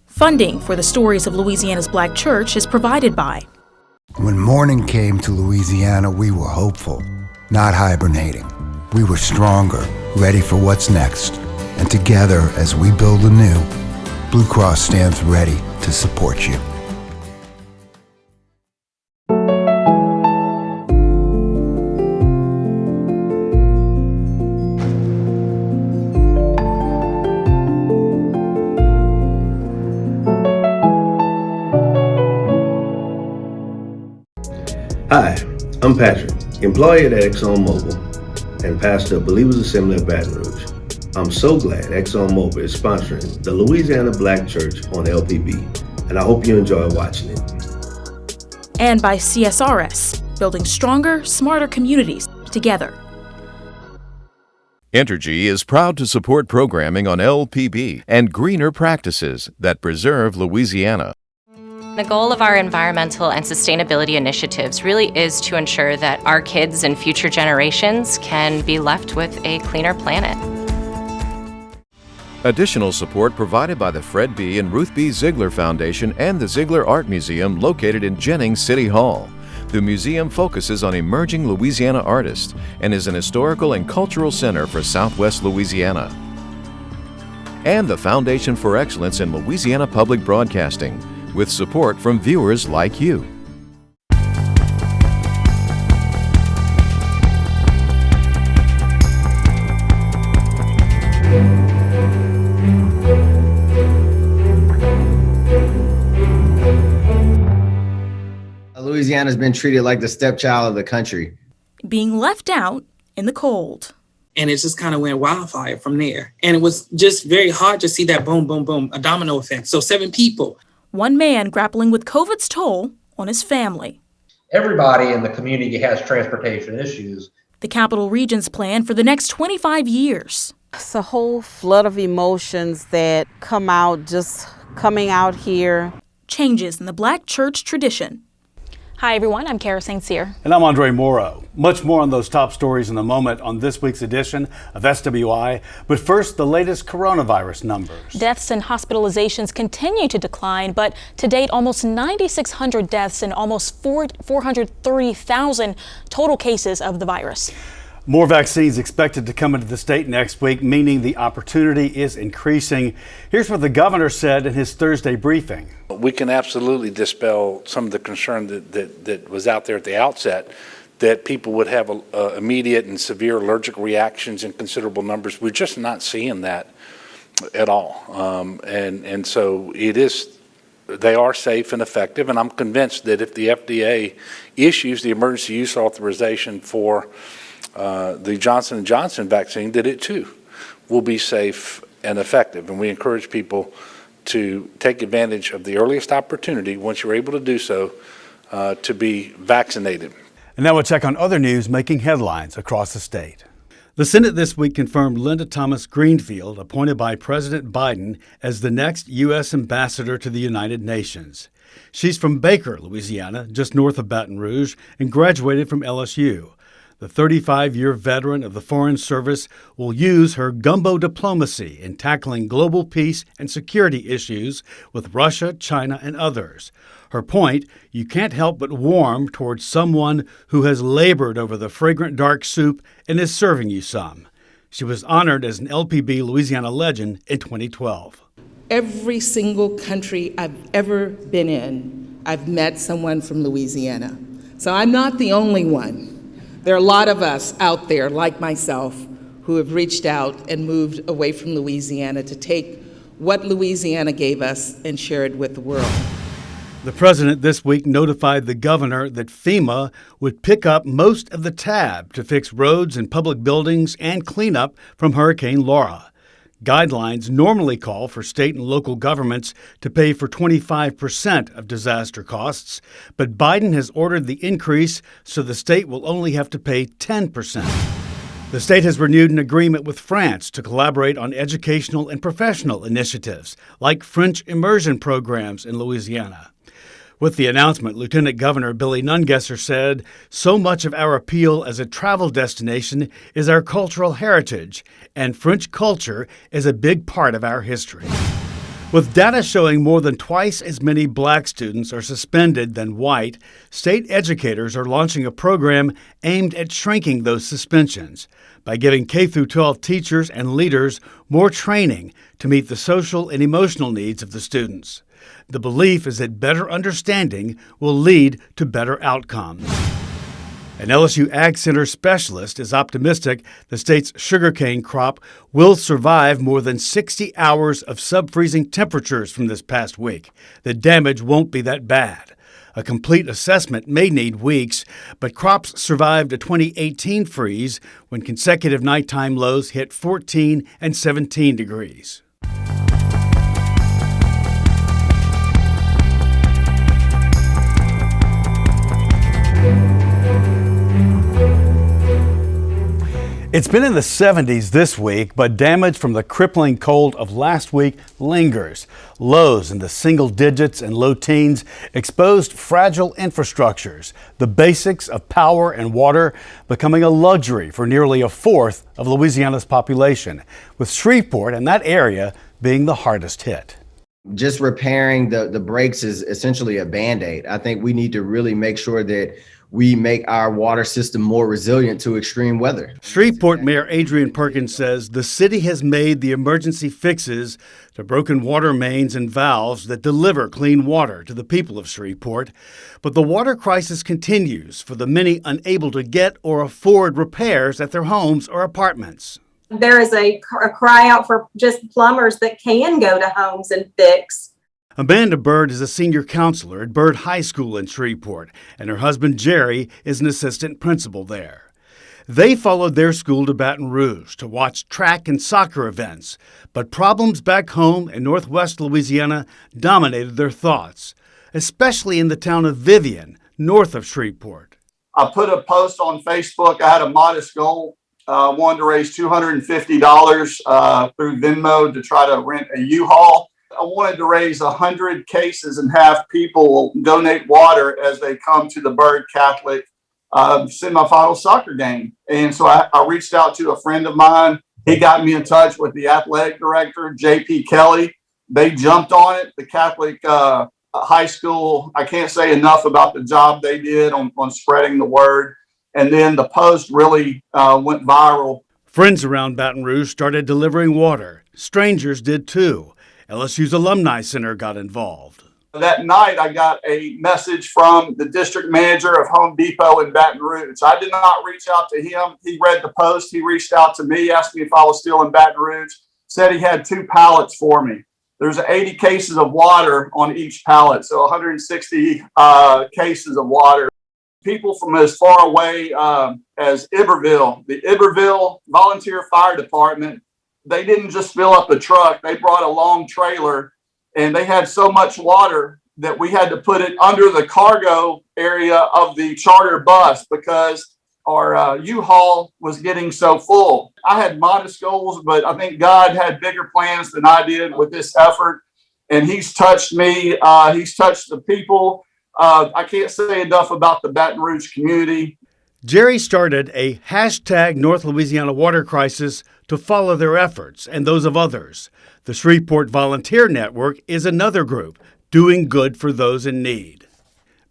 Funding for the Stories of Louisiana's Black Church is provided by. When morning came to Louisiana, we were hopeful, not hibernating. We were stronger, ready for what's next. And together, as we build anew, Blue Cross stands ready to support you. Hi, I'm Patrick, employee at ExxonMobil and pastor of Believers Assembly of Baton Rouge. I'm so glad ExxonMobil is sponsoring the Louisiana Black Church on LPB, and I hope you enjoy watching it. And by CSRS, building stronger, smarter communities together. Entergy is proud to support programming on LPB and greener practices that preserve Louisiana. The goal of our environmental and sustainability initiatives really is to ensure that our kids and future generations can be left with a cleaner planet. Additional support provided by the Fred B. and Ruth B. Ziegler Foundation and the Ziegler Art Museum located in Jennings City Hall. The museum focuses on emerging Louisiana artists and is an historical and cultural center for Southwest Louisiana. And the Foundation for Excellence in Louisiana Public Broadcasting, with support from viewers like you. Louisiana has been treated like the stepchild of the country. Being left out in the cold. And it just kind of went wildfire from there. And it was just very hard to see that boom, boom, boom, a domino effect. So 7 people. One man grappling with COVID's toll on his family. Everybody in the community has transportation issues. The Capital Region's plan for the next 25 years. It's a whole flood of emotions that come out just coming out here. Changes in the Black church tradition. Hi everyone, I'm Kara St. Cyr. And I'm Andre Moreau. Much more on those top stories in a moment on this week's edition of SWI. But first, the latest coronavirus numbers. Deaths and hospitalizations continue to decline, but to date, almost 9,600 deaths and almost 430,000 total cases of the virus. More vaccines expected to come into the state next week, meaning the opportunity is increasing. Here's what the governor said in his Thursday briefing. We can absolutely dispel some of the concern that was out there at the outset, that people would have immediate and severe allergic reactions in considerable numbers. We're just not seeing that at all. And so they are safe and effective, and I'm convinced that if the FDA issues the emergency use authorization for the Johnson & Johnson vaccine, that it too will be safe and effective. And we encourage people to take advantage of the earliest opportunity, once you're able to do so, to be vaccinated. And now we'll check on other news making headlines across the state. The Senate this week confirmed Linda Thomas Greenfield, appointed by President Biden as the next U.S. ambassador to the United Nations. She's from Baker, Louisiana, just north of Baton Rouge, and graduated from LSU. The 35-year veteran of the Foreign Service will use her gumbo diplomacy in tackling global peace and security issues with Russia, China, and others. Her point, you can't help but warm towards someone who has labored over the fragrant dark soup and is serving you some. She was honored as an LPB Louisiana legend in 2012. Every single country I've ever been in, I've met someone from Louisiana. So I'm not the only one. There are a lot of us out there, like myself, who have reached out and moved away from Louisiana to take what Louisiana gave us and share it with the world. The president this week notified the governor that FEMA would pick up most of the tab to fix roads and public buildings and cleanup from Hurricane Laura. Guidelines normally call for state and local governments to pay for 25% of disaster costs, but Biden has ordered the increase so the state will only have to pay 10%. The state has renewed an agreement with France to collaborate on educational and professional initiatives, like French immersion programs in Louisiana. With the announcement, Lieutenant Governor Billy Nungesser said, "So much of our appeal as a travel destination is our cultural heritage, and French culture is a big part of our history." With data showing more than twice as many black students are suspended than white, state educators are launching a program aimed at shrinking those suspensions by giving K-12 teachers and leaders more training to meet the social and emotional needs of the students. The belief is that better understanding will lead to better outcomes. An LSU Ag Center specialist is optimistic the state's sugarcane crop will survive more than 60 hours of sub-freezing temperatures from this past week. The damage won't be that bad. A complete assessment may need weeks, but crops survived a 2018 freeze when consecutive nighttime lows hit 14 and 17 degrees. It's been in the 70s this week, but damage from the crippling cold of last week lingers. Lows in the single digits and low teens exposed fragile infrastructures, the basics of power and water becoming a luxury for nearly a fourth of Louisiana's population, with Shreveport and that area being the hardest hit. Just repairing the breaks is essentially a Band-Aid. I think we need to really make sure that we make our water system more resilient to extreme weather. Shreveport Mayor Adrian Perkins says the city has made the emergency fixes to broken water mains and valves that deliver clean water to the people of Shreveport. But the water crisis continues for the many unable to get or afford repairs at their homes or apartments. There is a cry out for just plumbers that can go to homes and fix. Amanda Byrd is a senior counselor at Byrd High School in Shreveport, and her husband Jerry is an assistant principal there. They followed their school to Baton Rouge to watch track and soccer events, but problems back home in northwest Louisiana dominated their thoughts, especially in the town of Vivian, north of Shreveport. I put a post on Facebook. I had a modest goal. Wanted to raise $250 through Venmo to try to rent a U-Haul. I wanted to raise 100 cases and have people donate water as they come to the Byrd Catholic semifinal soccer game. And so I reached out to a friend of mine. He got me in touch with the athletic director, J.P. Kelly. They jumped on it. The Catholic high school, I can't say enough about the job they did on spreading the word. And then the post really went viral. Friends around Baton Rouge started delivering water. Strangers did too. LSU's Alumni Center got involved. That night, I got a message from the district manager of Home Depot in Baton Rouge. I did not reach out to him. He read the post. He reached out to me, asked me if I was still in Baton Rouge, said he had 2 pallets for me. There's 80 cases of water on each pallet, so 160 cases of water. People from as far away as Iberville, the Iberville Volunteer Fire Department, they didn't just fill up a truck. They brought a long trailer, and they had so much water that we had to put it under the cargo area of the charter bus because our U-Haul was getting so full. I had modest goals, but I think God had bigger plans than I did with this effort, and he's touched me. He's touched the people. I can't say enough about the Baton Rouge community. Jerry started a hashtag North Louisiana Water Crisis to follow their efforts and those of others. The Shreveport Volunteer Network is another group doing good for those in need.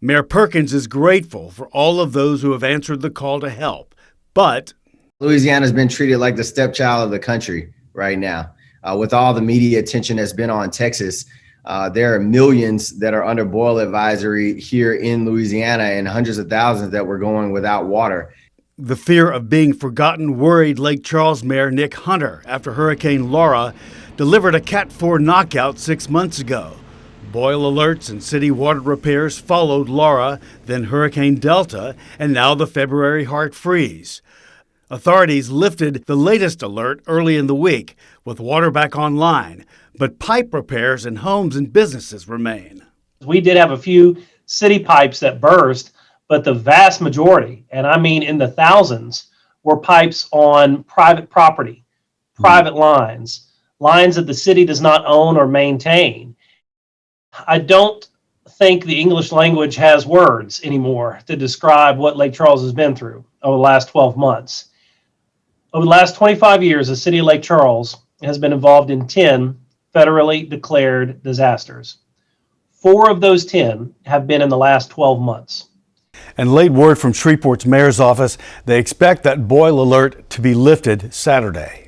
Mayor Perkins is grateful for all of those who have answered the call to help, but Louisiana's been treated like the stepchild of the country right now. With all the media attention that's been on Texas, there are millions that are under boil advisory here in Louisiana and hundreds of thousands that were going without water. The fear of being forgotten worried Lake Charles Mayor Nick Hunter after Hurricane Laura delivered a Cat 4 knockout 6 months ago. Boil alerts and city water repairs followed Laura, then Hurricane Delta, and now the February heart freeze. Authorities lifted the latest alert early in the week, with water back online, but pipe repairs in homes and businesses remain. We did have a few city pipes that burst, but the vast majority, and I mean in the thousands, were pipes on private property, private lines that the city does not own or maintain. I don't think the English language has words anymore to describe what Lake Charles has been through over the last 12 months. Over the last 25 years, the city of Lake Charles has been involved in 10 federally declared disasters. 4 of those 10 have been in the last 12 months. And late word from Shreveport's mayor's office, they expect that boil alert to be lifted Saturday.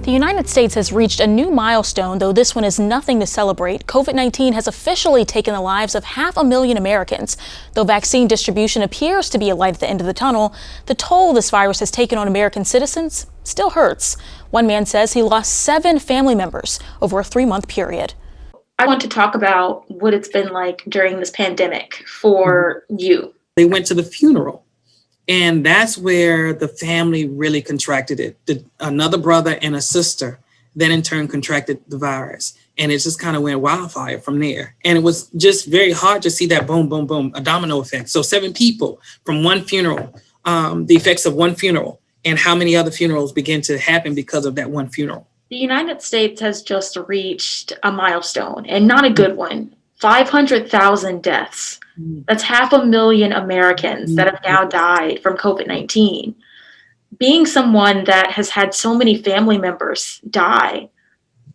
The United States has reached a new milestone, though this one is nothing to celebrate. COVID-19 has officially taken the lives of 500,000 Americans. Though vaccine distribution appears to be a light at the end of the tunnel, the toll this virus has taken on American citizens still hurts. One man says he lost 7 family members over a 3-month period. I want to talk about what it's been like during this pandemic for you. They went to the funeral. And that's where the family really contracted it. Another brother and a sister then in turn contracted the virus. And it just kind of went wildfire from there. And it was just very hard to see that boom, boom, boom, a domino effect. So 7 people from one funeral, the effects of one funeral, and how many other funerals began to happen because of that one funeral. The United States has just reached a milestone, and not a good one. 500,000 deaths. That's 500,000 Americans that have now died from COVID-19. Being someone that has had so many family members die,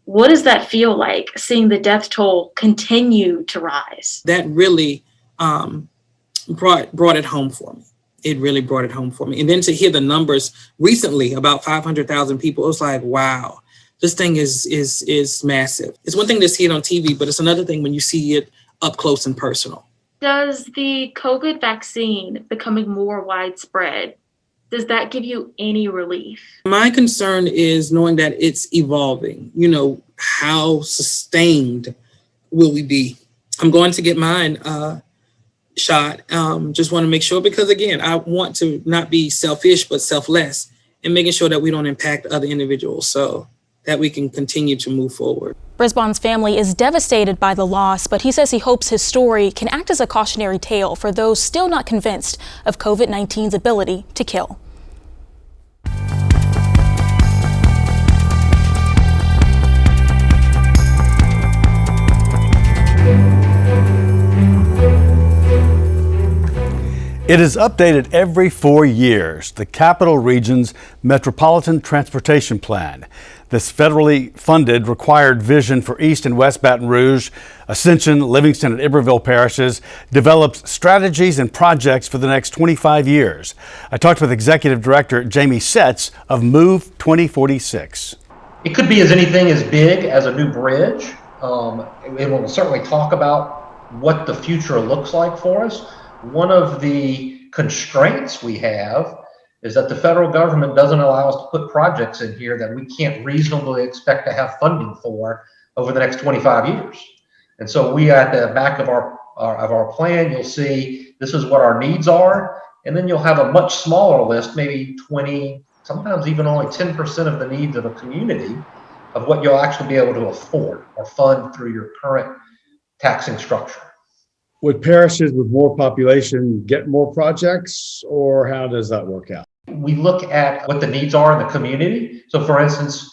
what does that feel like, seeing the death toll continue to rise? That really brought it home for me. It really brought it home for me. And then to hear the numbers recently, about 500,000 people, it was like, wow, this thing is massive. It's one thing to see it on TV, but it's another thing when you see it up close and personal. Does the COVID vaccine becoming more widespread, does that give you any relief? My concern is knowing that it's evolving. You know, how sustained will we be? I'm going to get mine shot. Just want to make sure, because again, I want to not be selfish, but selfless, and making sure that we don't impact other individuals so that we can continue to move forward. Brisbane's family is devastated by the loss, but he says he hopes his story can act as a cautionary tale for those still not convinced of COVID-19's ability to kill. It is updated every 4 years, the Capital Region's Metropolitan Transportation Plan. This federally funded required vision for East and West Baton Rouge, Ascension, Livingston, and Iberville parishes develops strategies and projects for the next 25 years. I talked with Executive Director Jamie Setz of Move 2046. It could be anything as big as a new bridge. It will certainly talk about what the future looks like for us. One of the constraints we have is that the federal government doesn't allow us to put projects in here that we can't reasonably expect to have funding for over the next 25 years. And so we, at the back of our plan, you'll see this is what our needs are, and then you'll have a much smaller list, maybe 20, sometimes even only 10% of the needs of a community of what you'll actually be able to afford or fund through your current taxing structure. Would parishes with more population get more projects, or how does that work out? We look at what the needs are in the community. So for instance,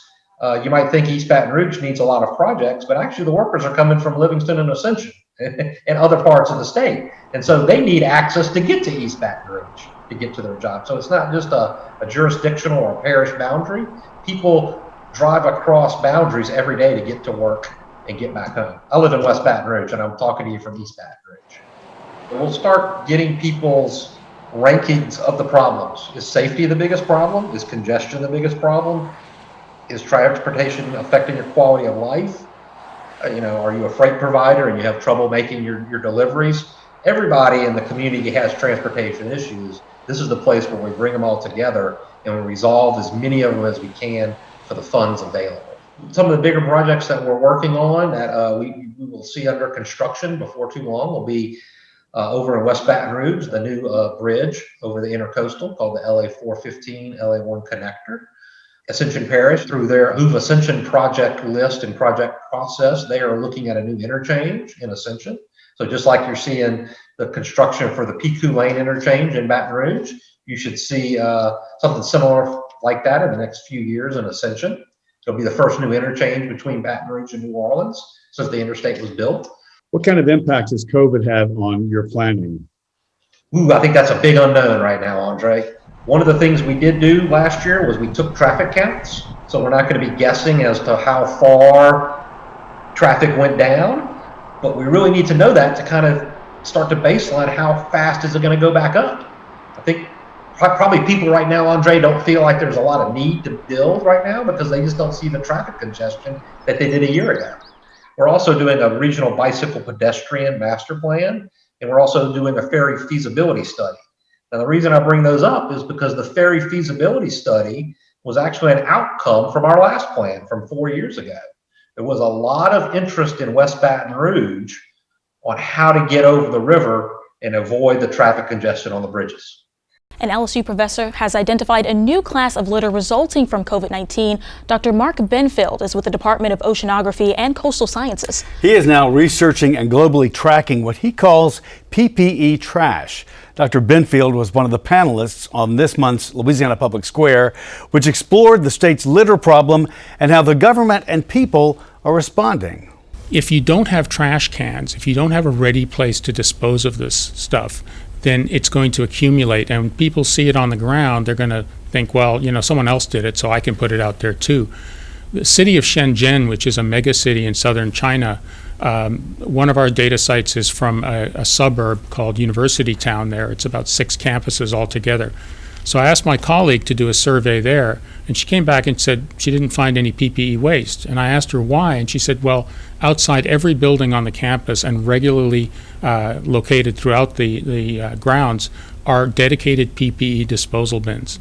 you might think East Baton Rouge needs a lot of projects, but actually the workers are coming from Livingston and Ascension and other parts of the state. And so they need access to get to East Baton Rouge to get to their job. So it's not just a jurisdictional or a parish boundary. People drive across boundaries every day to get to work and get back home. I live in West Baton Rouge, and I'm talking to you from East Baton Rouge. We'll start getting people's rankings of the problems. Is safety the biggest problem? Is congestion the biggest problem? Is transportation affecting your quality of life? Are you a freight provider and you have trouble making your deliveries? Everybody in the community has transportation issues. This is the place where we bring them all together and we resolve as many of them as we can for the funds available. Some of the bigger projects that we're working on that we will see under construction before too long will be over in West Baton Rouge, the new bridge over the intercoastal called the LA 415 LA 1 connector. Ascension Parish, through their Move Ascension project list and project process, they are looking at a new interchange in Ascension. So just like you're seeing the construction for the Picu Lane interchange in Baton Rouge, you should see something similar like that in the next few years in Ascension. It'll be the first new interchange between Baton Rouge and New Orleans since the interstate was built. What kind of impact does COVID have on your planning? Ooh, I think that's a big unknown right now, Andre. One of the things we did do last year was we took traffic counts. So we're not going to be guessing as to how far traffic went down, but we really need to know that to kind of start to baseline how fast is it going to go back up. I think probably people right now, Andre, don't feel like there's a lot of need to build right now because they just don't see the traffic congestion that they did a year ago. We're also doing a regional bicycle pedestrian master plan, and we're also doing a ferry feasibility study. Now, the reason I bring those up is because the ferry feasibility study was actually an outcome from our last plan from 4 years ago. There was a lot of interest in West Baton Rouge on how to get over the river and avoid the traffic congestion on the bridges. An LSU professor has identified a new class of litter resulting from COVID-19. Dr. Mark Benfield is with the Department of Oceanography and Coastal Sciences. He is now researching and globally tracking what he calls PPE trash. Dr. Benfield was one of the panelists on this month's Louisiana Public Square, which explored the state's litter problem and how the government and people are responding. If you don't have trash cans, if you don't have a ready place to dispose of this stuff, then it's going to accumulate. And when people see it on the ground, they're going to think, well, someone else did it, so I can put it out there too. The city of Shenzhen, which is a mega city in southern China, one of our data sites is from a suburb called University Town there. It's about 6 campuses altogether. So I asked my colleague to do a survey there, and she came back and said she didn't find any PPE waste. And I asked her why, and she said, well, outside every building on the campus and regularly located throughout the grounds are dedicated PPE disposal bins.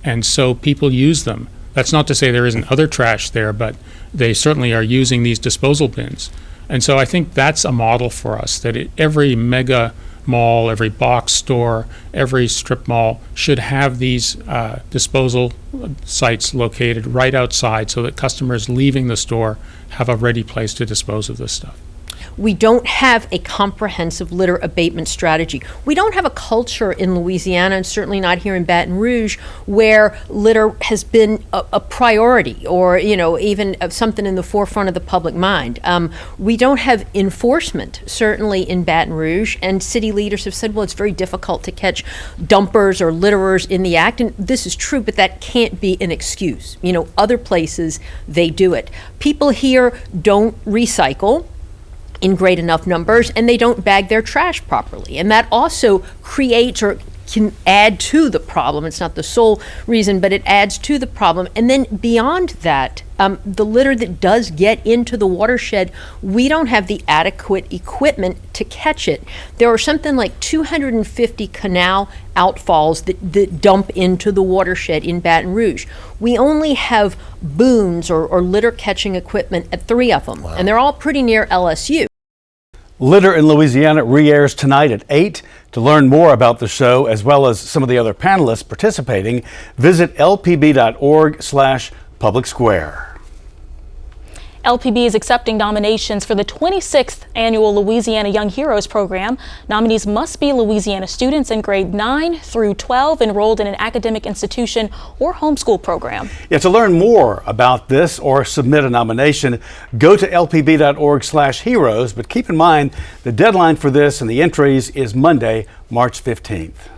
And so people use them. That's not to say there isn't other trash there, but they certainly are using these disposal bins. And so I think that's a model for us, that every mega mall, every box store, every strip mall should have these disposal sites located right outside so that customers leaving the store have a ready place to dispose of this stuff. We don't have a comprehensive litter abatement strategy. We don't have a culture in Louisiana, and certainly not here in Baton Rouge, where litter has been a priority or, even something in the forefront of the public mind. We don't have enforcement, certainly in Baton Rouge, and city leaders have said, well, it's very difficult to catch dumpers or litterers in the act, and this is true, but that can't be an excuse. Other places, they do it. People here don't recycle in great enough numbers, and they don't bag their trash properly. And that also creates or can add to the problem. It's not the sole reason, but it adds to the problem. And then beyond that, the litter that does get into the watershed, we don't have the adequate equipment to catch it. There are something like 250 canal outfalls that dump into the watershed in Baton Rouge. We only have booms or litter catching equipment at 3 of them, and they're all pretty near LSU. Litter in Louisiana re-airs tonight at 8. To learn more about the show, as well as some of the other panelists participating, visit lpb.org/public square. LPB is accepting nominations for the 26th annual Louisiana Young Heroes program. Nominees must be Louisiana students in grade 9 through 12 enrolled in an academic institution or homeschool program. Yeah, to learn more about this or submit a nomination, go to lpb.org/heroes, but keep in mind the deadline for this and the entries is Monday, March 15th.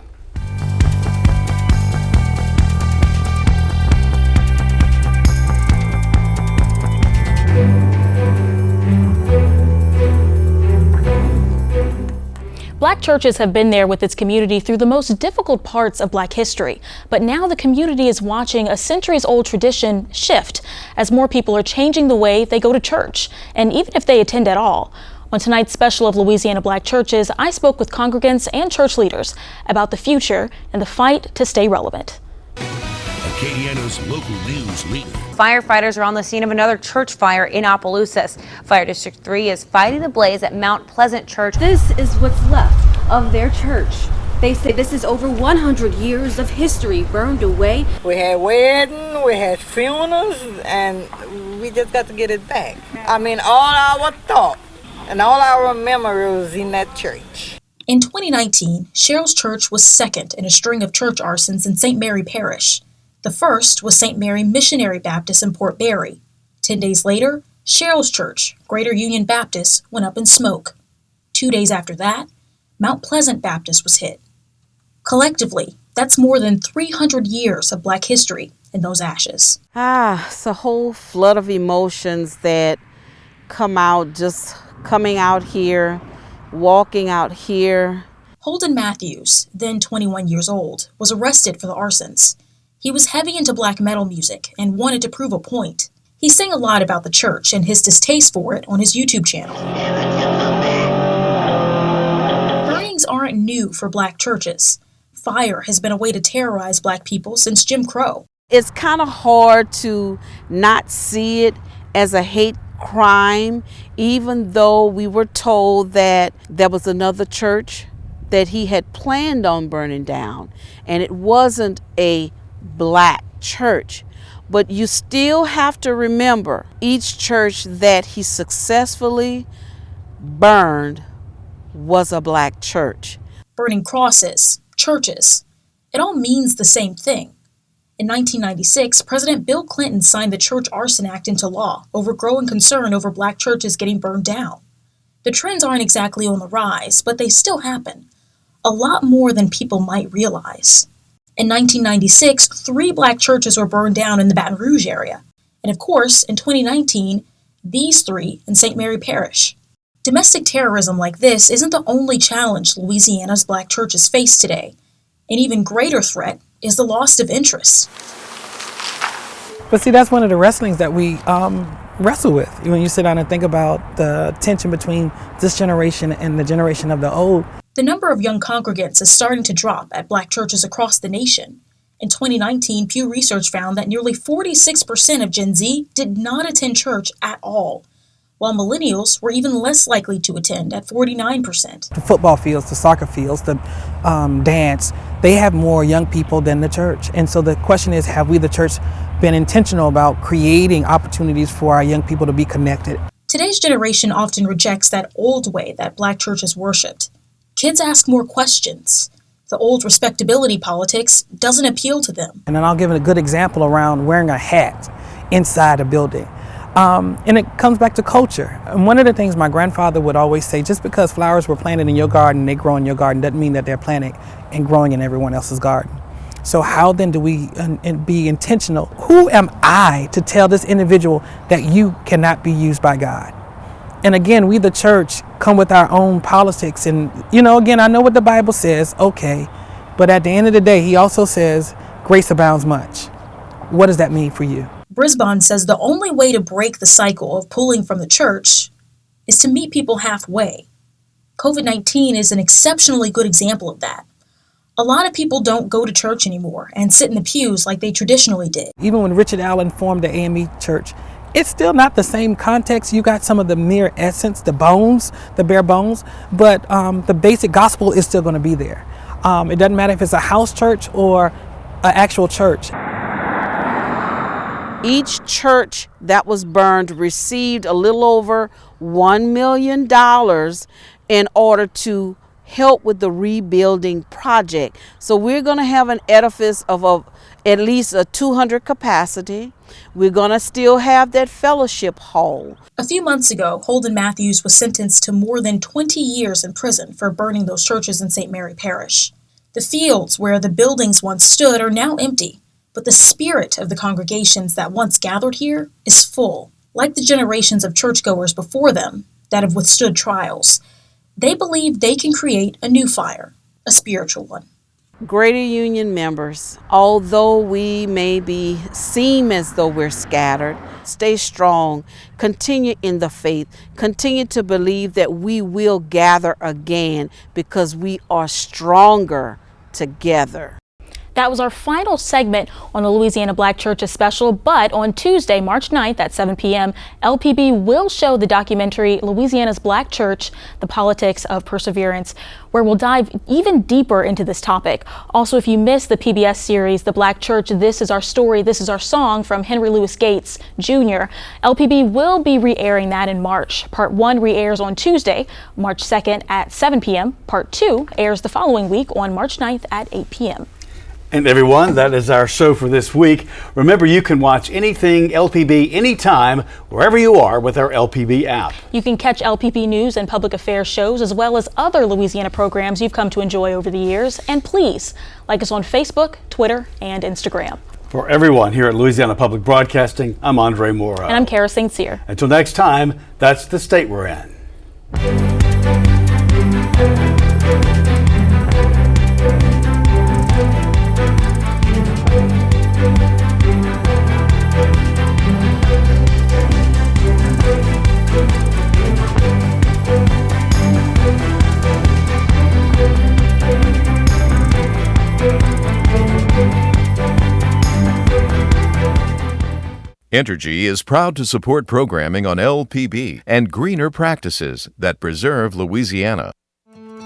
Black churches have been there with its community through the most difficult parts of Black history. But now the community is watching a centuries-old tradition shift as more people are changing the way they go to church, and even if they attend at all. On tonight's special of Louisiana Black Churches, I spoke with congregants and church leaders about the future and the fight to stay relevant. Acadiana's local news leader. Firefighters are on the scene of another church fire in Opelousas. Fire District 3 is fighting the blaze at Mount Pleasant Church. This is what's left of their church. They say this is over 100 years of history burned away. We had weddings, we had funerals, and we just got to get it back. I mean, all our thought and all our memories in that church. In 2019, Cheryl's Church was second in a string of church arsons in St. Mary Parish. The first was St. Mary Missionary Baptist in Port Barry. 10 days later, Cheryl's Church, Greater Union Baptist, went up in smoke. 2 days after that, Mount Pleasant Baptist was hit. Collectively, that's more than 300 years of Black history in those ashes. It's a whole flood of emotions that come out, just coming out here, walking out here. Holden Matthews, then 21 years old, was arrested for the arsons. He was heavy into black metal music and wanted to prove a point. He sang a lot about the church and his distaste for it on his YouTube channel. Burnings aren't new for Black churches. Fire has been a way to terrorize Black people since Jim Crow. It's kind of hard to not see it as a hate crime, even though we were told that there was another church that he had planned on burning down, and it wasn't a Black church. But you still have to remember, each church that he successfully burned was a Black church. Burning crosses, churches, it all means the same thing. In 1996, President Bill Clinton signed the Church Arson Act into law over growing concern over Black churches getting burned down. The trends aren't exactly on the rise, but they still happen. A lot more than people might realize. In 1996, 3 Black churches were burned down in the Baton Rouge area. And of course, in 2019, these 3 in St. Mary Parish. Domestic terrorism like this isn't the only challenge Louisiana's Black churches face today. An even greater threat is the loss of interest. But see, that's one of the wrestlings that we wrestle with. When you sit down and think about the tension between this generation and the generation of the old. The number of young congregants is starting to drop at Black churches across the nation. In 2019, Pew Research found that nearly 46% of Gen Z did not attend church at all, while millennials were even less likely to attend at 49%. The football fields, the soccer fields, the dance, they have more young people than the church. And so the question is, have we, the church, been intentional about creating opportunities for our young people to be connected? Today's generation often rejects that old way that Black churches worshipped. Kids ask more questions. The old respectability politics doesn't appeal to them. And then I'll give a good example around wearing a hat inside a building. And it comes back to culture. And one of the things my grandfather would always say, just because flowers were planted in your garden, they grow in your garden, doesn't mean that they're planted and growing in everyone else's garden. So how then do we be intentional? Who am I to tell this individual that you cannot be used by God? And again, we, the church, come with our own politics. And, again, I know what the Bible says, okay. But at the end of the day, he also says, grace abounds much. What does that mean for you? Brisbane says the only way to break the cycle of pulling from the church is to meet people halfway. COVID-19 is an exceptionally good example of that. A lot of people don't go to church anymore and sit in the pews like they traditionally did. Even when Richard Allen formed the AME Church, it's still not the same context. You got some of the mere essence, the bones, the bare bones, but the basic gospel is still going to be there. It doesn't matter if it's a house church or an actual church. Each church that was burned received a little over $1 million in order to help with the rebuilding project. So we're going to have an edifice of at least a 200 capacity. We're going to still have that fellowship hall. A few months ago, Holden Matthews was sentenced to more than 20 years in prison for burning those churches in St. Mary Parish. The fields where the buildings once stood are now empty, but the spirit of the congregations that once gathered here is full. Like the generations of churchgoers before them that have withstood trials, they believe they can create a new fire, a spiritual one. Greater Union members, although we seem as though we're scattered, stay strong, continue in the faith, continue to believe that we will gather again because we are stronger together. That was our final segment on the Louisiana Black Churches special, but on Tuesday, March 9th at 7 p.m., LPB will show the documentary Louisiana's Black Church, The Politics of Perseverance, where we'll dive even deeper into this topic. Also, if you missed the PBS series, The Black Church, This Is Our Story, This Is Our Song from Henry Louis Gates Jr., LPB will be re-airing that in March. Part 1 re-airs on Tuesday, March 2nd at 7 p.m. Part 2 airs the following week on March 9th at 8 p.m. And everyone, that is our show for this week. Remember, you can watch anything LPB anytime, wherever you are, with our LPB app. You can catch LPB news and public affairs shows, as well as other Louisiana programs you've come to enjoy over the years. And please, like us on Facebook, Twitter, and Instagram. For everyone here at Louisiana Public Broadcasting, I'm Andre Moreau. And I'm Kara St. Cyr. Until next time, that's the state we're in. Entergy is proud to support programming on LPB and greener practices that preserve Louisiana.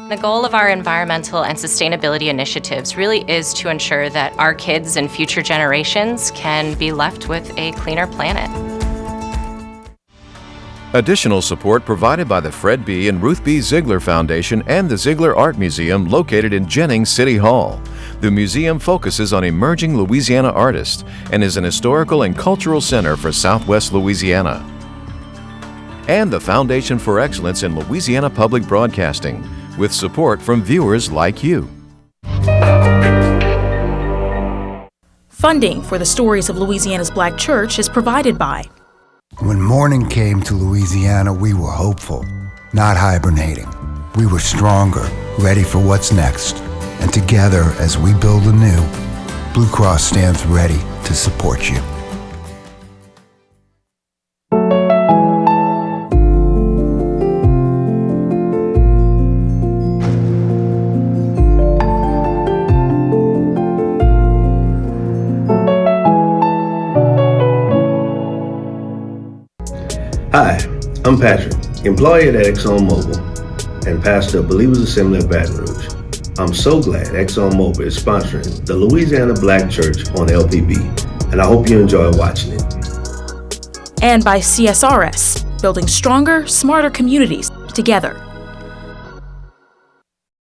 The goal of our environmental and sustainability initiatives really is to ensure that our kids and future generations can be left with a cleaner planet. Additional support provided by the Fred B. and Ruth B. Ziegler Foundation and the Ziegler Art Museum located in Jennings City Hall. The museum focuses on emerging Louisiana artists and is an historical and cultural center for Southwest Louisiana. And the Foundation for Excellence in Louisiana Public Broadcasting, with support from viewers like you. Funding for the Stories of Louisiana's Black Church is provided by. When morning came to Louisiana, we were hopeful, not hibernating. We were stronger, ready for what's next. And together, as we build anew, Blue Cross stands ready to support you. Hi, I'm Patrick, employee at ExxonMobil and pastor of Believers Assembly of Baton Rouge. I'm so glad ExxonMobil is sponsoring the Louisiana Black Church on LPB, and I hope you enjoy watching it. And by CSRS, building stronger, smarter communities together.